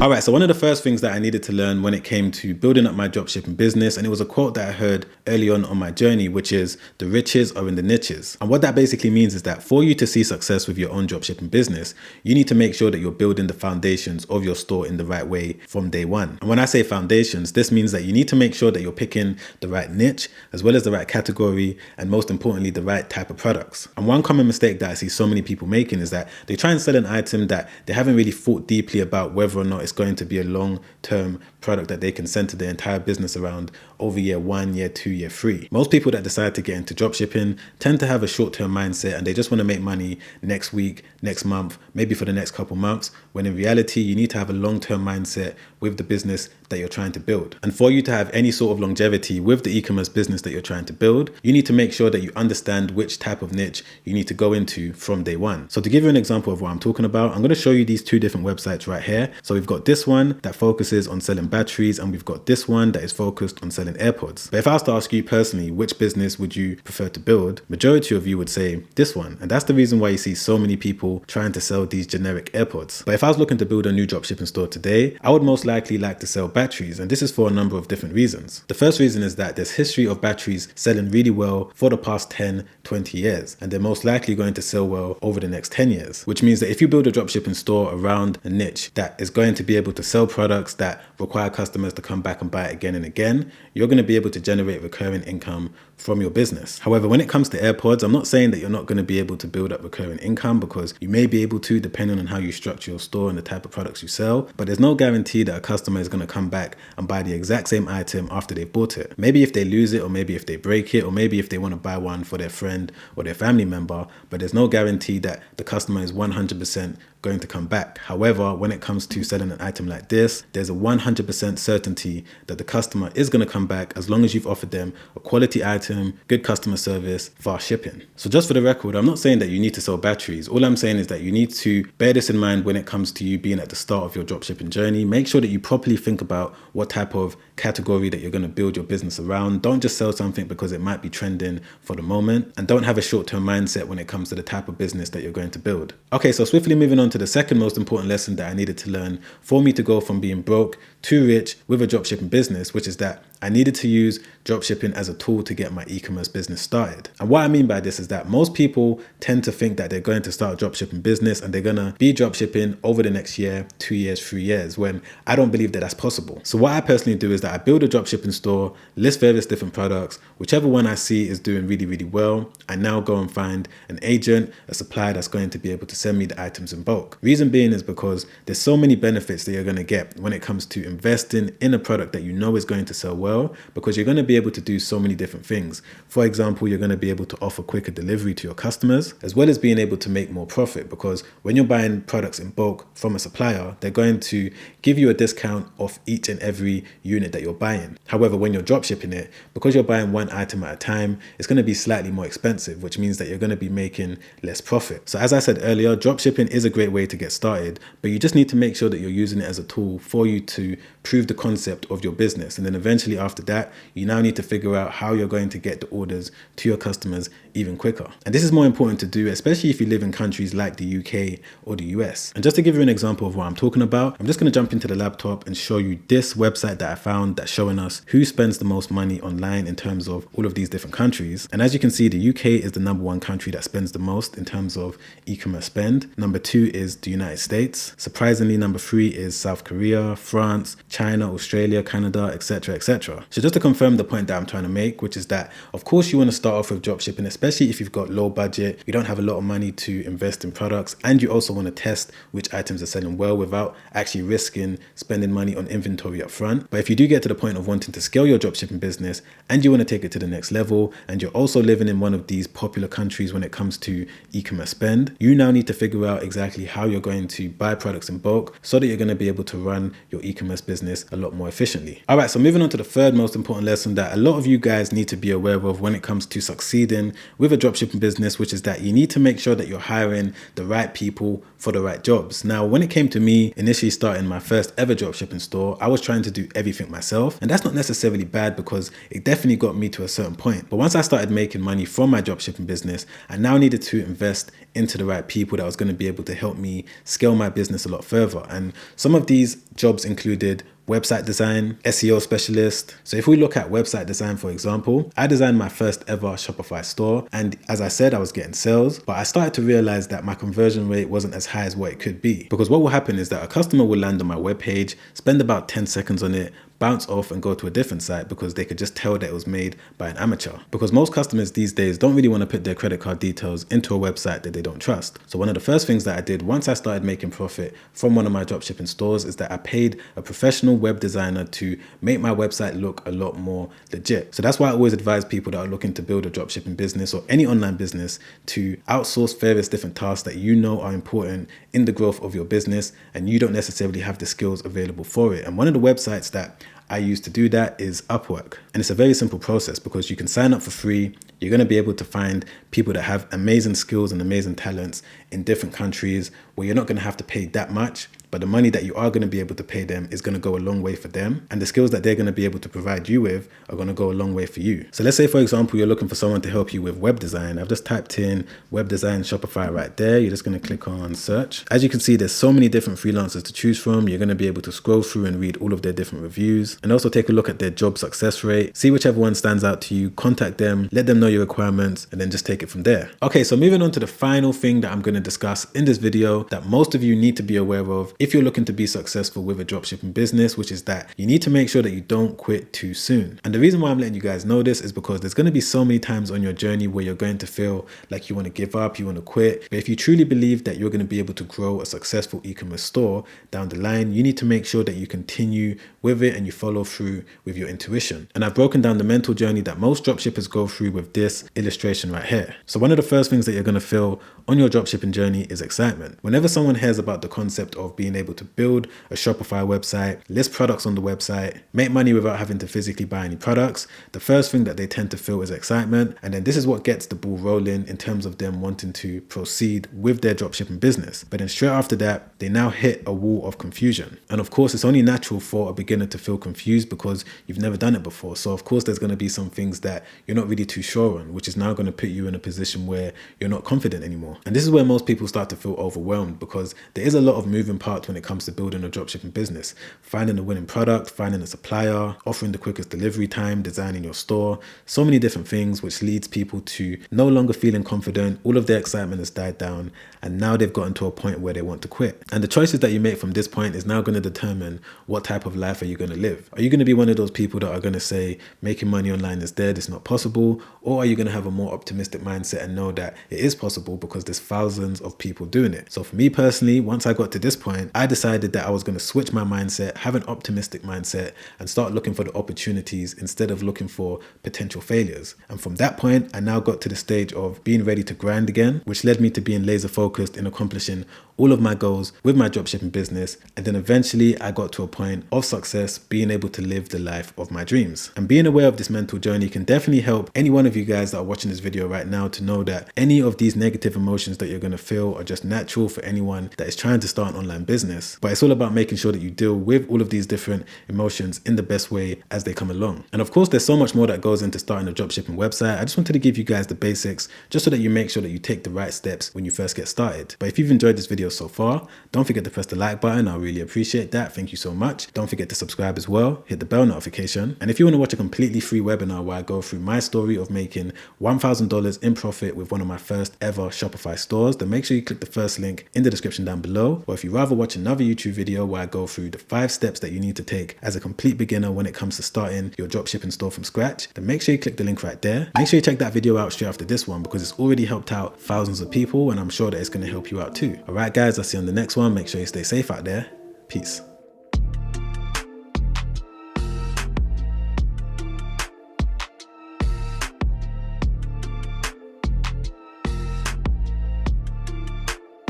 All right, so one of the first things that I needed to learn when it came to building up my dropshipping business, and it was a quote that I heard early on my journey, which is the riches are in the niches. And what that basically means is that for you to see success with your own dropshipping business, you need to make sure that you're building the foundations of your store in the right way from day one. And when I say foundations, this means that you need to make sure that you're picking the right niche, as well as the right category, and most importantly, the right type of products. And one common mistake that I see so many people making is that they try and sell an item that they haven't really thought deeply about whether or not it's going to be a long-term product that they can center their entire business around over year 1, year 2, year 3. Most people that decide to get into dropshipping tend to have a short-term mindset and they just want to make money next week, next month, maybe for the next couple months, when in reality, you need to have a long-term mindset with the business that you're trying to build. And for you to have any sort of longevity with the e-commerce business that you're trying to build, you need to make sure that you understand which type of niche you need to go into from day one. So to give you an example of what I'm talking about, I'm going to show you these two different websites right here. So we've got this one that focuses on selling batteries, and we've got this one that is focused on selling AirPods. But if I was to ask you personally, which business would you prefer to build? Majority of you would say this one. And that's the reason why you see so many people trying to sell these generic AirPods. But if I was looking to build a new dropshipping store today, I would most likely like to sell batteries. And this is for a number of different reasons. The first reason is that there's history of batteries selling really well for the past 10, 20 years. And they're most likely going to sell well over the next 10 years, which means that if you build a dropshipping store around a niche that is going to be able to sell products that require customers to come back and buy it again and again, you're going to be able to generate recurring income from your business. However, when it comes to AirPods, I'm not saying that you're not going to be able to build up recurring income, because you may be able to, depending on how you structure your store and the type of products you sell, but there's no guarantee that a customer is going to come back and buy the exact same item after they've bought it. Maybe if they lose it, or maybe if they break it, or maybe if they want to buy one for their friend or their family member, but there's no guarantee that the customer is 100% going to come back. However, when it comes to selling an item like this, there's a 100% certainty that the customer is going to come back as long as you've offered them a quality item, good customer service, fast shipping. So just for the record, I'm not saying that you need to sell batteries. All I'm saying is that you need to bear this in mind when it comes to you being at the start of your dropshipping journey. Make sure that you properly think about what type of category that you're going to build your business around. Don't just sell something because it might be trending for the moment, and don't have a short-term mindset when it comes to the type of business that you're going to build. Okay, so swiftly moving on to the second most important lesson that I needed to learn for me to go from being broke to rich with a dropshipping business, which is that I needed to use dropshipping as a tool to get my e-commerce business started. And what I mean by this is that most people tend to think that they're going to start a dropshipping business and they're going to be dropshipping over the next year, 2 years, 3 years, when I don't believe that that's possible. So what I personally do is that I build a dropshipping store, list various different products, whichever one I see is doing really, really well, I now go and find an agent, a supplier that's going to be able to send me the items in bulk. Reason being is because there's so many benefits that you're going to get when it comes to investing in a product that you know is going to sell well, because you're going to be able to do so many different things. For example, you're going to be able to offer quicker delivery to your customers, as well as being able to make more profit, because when you're buying products in bulk from a supplier, they're going to give you a discount off each and every unit that you're buying. However, when you're dropshipping it, because you're buying one item at a time, it's going to be slightly more expensive, which means that you're going to be making less profit. So as I said earlier, dropshipping is a great way to get started, but you just need to make sure that you're using it as a tool for you to prove the concept of your business. And then eventually after that, you now need to figure out how you're going to get the orders to your customers even quicker. And this is more important to do, especially if you live in countries like the UK or the US. And just to give you an example of what I'm talking about, I'm just going to jump into the laptop and show you this website that I found that's showing us who spends the most money online in terms of all of these different countries. And as you can see, the UK is the #1 country that spends the most in terms of e-commerce spend. Number 2 is the United States. Surprisingly, number 3 is South Korea, France, China, Australia, Canada, etc., etc. So just to confirm the point that I'm trying to make, which is that of course you want to start off with dropshipping, especially if you've got low budget, you don't have a lot of money to invest in products, and you also want to test which items are selling well without actually risking spending money on inventory up front. But if you do get to the point of wanting to scale your dropshipping business and you want to take it to the next level, and you're also living in one of these popular countries when it comes to e-commerce spend, you now need to figure out exactly how you're going to buy products in bulk so that you're going to be able to run your e-commerce e-commerce business a lot more efficiently. All right, so moving on to the third most important lesson that a lot of you guys need to be aware of when it comes to succeeding with a dropshipping business, which is that you need to make sure that you're hiring the right people for the right jobs. Now, when it came to me initially starting my first ever dropshipping store, I was trying to do everything myself, and that's not necessarily bad because it definitely got me to a certain point. But once I started making money from my dropshipping business, I now needed to invest into the right people that was going to be able to help me scale my business a lot further. And some of these jobs included website design, SEO specialist. So if we look at website design, for example, I designed my first ever Shopify store. And as I said, I was getting sales, but I started to realize that my conversion rate wasn't as high as what it could be. Because what will happen is that a customer will land on my webpage, spend about 10 seconds on it, bounce off and go to a different site because they could just tell that it was made by an amateur. Because most customers these days don't really want to put their credit card details into a website that they don't trust. So one of the first things that I did once I started making profit from one of my dropshipping stores is that I paid a professional web designer to make my website look a lot more legit. So that's why I always advise people that are looking to build a dropshipping business or any online business to outsource various different tasks that you know are important in the growth of your business and you don't necessarily have the skills available for it. And one of the websites that I use to do that is Upwork. And it's a very simple process because you can sign up for free. You're going to be able to find people that have amazing skills and amazing talents in different countries where you're not going to have to pay that much. But the money that you are going to be able to pay them is going to go a long way for them. And the skills that they're going to be able to provide you with are going to go a long way for you. So let's say, for example, you're looking for someone to help you with web design. I've just typed in web design Shopify right there. You're just going to click on search. As you can see, there's so many different freelancers to choose from. You're going to be able to scroll through and read all of their different reviews and also take a look at their job success rate. See whichever one stands out to you, contact them, let them know your requirements, and then just take it from there. Okay, so moving on to the final thing that I'm going to discuss in this video that most of you need to be aware of if you're looking to be successful with a dropshipping business, which is that you need to make sure that you don't quit too soon. And the reason why I'm letting you guys know this is because there's going to be so many times on your journey where you're going to feel like you want to give up, you want to quit. But if you truly believe that you're going to be able to grow a successful e-commerce store down the line, you need to make sure that you continue with it and you follow through with your intuition. And I've broken down the mental journey that most dropshippers go through with this illustration right here. So one of the first things that you're going to feel on your dropshipping journey is excitement. Whenever someone hears about the concept of being able to build a Shopify website, list products on the website, make money without having to physically buy any products, the first thing that they tend to feel is excitement. And then this is what gets the ball rolling in terms of them wanting to proceed with their dropshipping business. But then straight after that, they now hit a wall of confusion. And of course, it's only natural for a beginner to feel confused because you've never done it before. So of course, there's going to be some things that you're not really too sure on, which is now going to put you in a position where you're not confident anymore. And this is where most people start to feel overwhelmed because there is a lot of moving parts when it comes to building a dropshipping business. Finding a winning product, finding a supplier, offering the quickest delivery time, designing your store, so many different things, which leads people to no longer feeling confident. All of their excitement has died down and now they've gotten to a point where they want to quit. And the choices that you make from this point is now going to determine what type of life are you going to live. Are you going to be one of those people that are going to say making money online is dead, it's not possible? Or are you going to have a more optimistic mindset and know that it is possible because there's thousands of people doing it? So for me personally, once I got to this point, I decided that I was going to switch my mindset, have an optimistic mindset, and start looking for the opportunities instead of looking for potential failures. And from that point, I now got to the stage of being ready to grind again, which led me to being laser focused in accomplishing all of my goals with my dropshipping business. And then eventually I got to a point of success, being able to live the life of my dreams. And being aware of this mental journey can definitely help any one of you guys that are watching this video right now to know that any of these negative emotions that you're going to feel are just natural for anyone that is trying to start an online business. But it's all about making sure that you deal with all of these different emotions in the best way as they come along. And of course, there's so much more that goes into starting a dropshipping website. I just wanted to give you guys the basics just so that you make sure that you take the right steps when you first get started. But if you've enjoyed this video so far, don't forget to press the like button. I'll really appreciate that. Thank you so much. Don't forget to subscribe as well. Hit the bell notification. And if you want to watch a completely free webinar where I go through my story of making $1,000 in profit with one of my first ever Shopify stores, then make sure you click the first link in the description down below. Or if you'd rather watch another YouTube video where I go through the 5 steps that you need to take as a complete beginner when it comes to starting your dropshipping store from scratch, then make sure you click the link right there. Make sure you check that video out straight after this one because it's already helped out thousands of people and I'm sure that it's going to help you out too. All right, guys, I'll see you on the next one. Make sure you stay safe out there. Peace.